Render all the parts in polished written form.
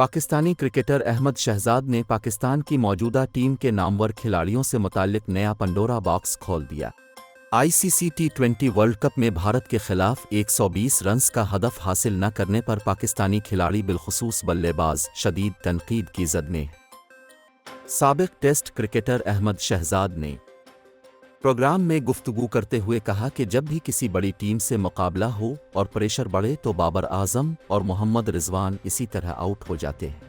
Pakistani cricketer Ahmad Shahzad ने पाकिस्तान की मौजूदा टीम के नामवर खिलाड़ियों से मुताल्लिक नया पंडोरा बॉक्स खोल दिया। आईसीसी टी20 वर्ल्ड कप में भारत के खिलाफ 120 रन्स का हदफ हासिल न करने पर पाकिस्तानी खिलाड़ी बिलखुसूस बल्लेबाज शदीद तनकीद की जद में। साबिक टेस्ट क्रिकेटर अहमद शहजाद ने प्रोग्राम में गुफ्तगू करते हुए कहा कि जब भी किसी बड़ी टीम से मुकाबला हो और प्रेशर बढ़े तो बाबर आजम और मोहम्मद रिजवान इसी तरह आउट हो जाते हैं।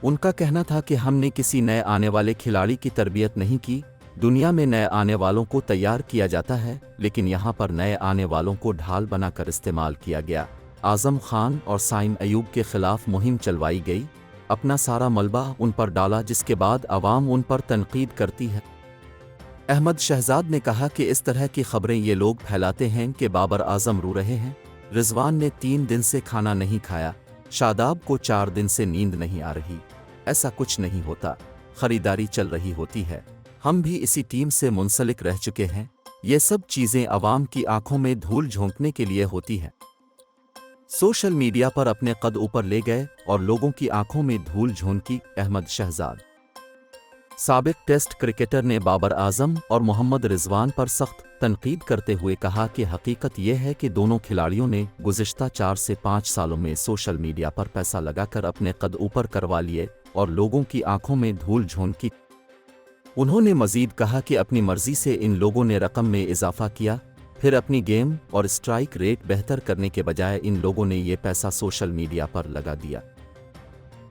उनका कहना था कि हमने किसी नए आने वाले खिलाड़ी की तरबियत नहीं की। दुनिया में नए आने वालों को तैयार किया जाता है, लेकिन यहाँ पर नए आने वालों को ढाल बनाकर इस्तेमाल किया गया। आजम खान और साइम अयूब के खिलाफ मुहिम चलवाई गई, अपना सारा मलबा उन पर डाला, जिसके बाद अवाम उन पर तनकीद करती है। अहमद शहजाद ने कहा कि इस तरह की खबरें ये लोग फैलाते हैं कि बाबर आजम रो रहे हैं, रिजवान ने 3 दिन से खाना नहीं खाया, शादाब को 4 दिन से नींद नहीं आ रही। ऐसा कुछ नहीं होता, खरीदारी चल रही होती है, हम भी इसी टीम से मुंसलिक रह चुके हैं। ये सब चीज़ें अवाम की आंखों में धूल झोंकने के लिए होती हैं। सोशल मीडिया पर अपने कद ऊपर ले गए और लोगों की आंखों में धूल झोंकी। अहमद शहजाद साबिक टेस्ट क्रिकेटर ने बाबर आजम और मोहम्मद रिजवान पर सख्त तनकीद करते हुए कहा कि हकीकत यह है कि दोनों खिलाड़ियों ने गुज़िश्ता 4 से 5 सालों में सोशल मीडिया पर पैसा लगाकर अपने कद ऊपर करवा लिए और लोगों की आंखों में धूल झोंकी। उन्होंने मज़ीद कहा कि अपनी मर्जी से इन लोगों ने रकम में इजाफा किया, फिर अपनी गेम और स्ट्राइक रेट बेहतर करने के बजाय इन लोगों ने ये पैसा सोशल मीडिया पर लगा दिया।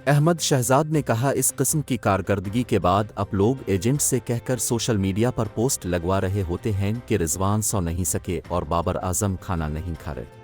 अहमद शहजाद ने कहा, इस किस्म की कारकर्दगी के बाद अब लोग एजेंट से कहकर सोशल मीडिया पर पोस्ट लगवा रहे होते हैं कि रिजवान सो नहीं सके और बाबर आजम खाना नहीं खा रहे।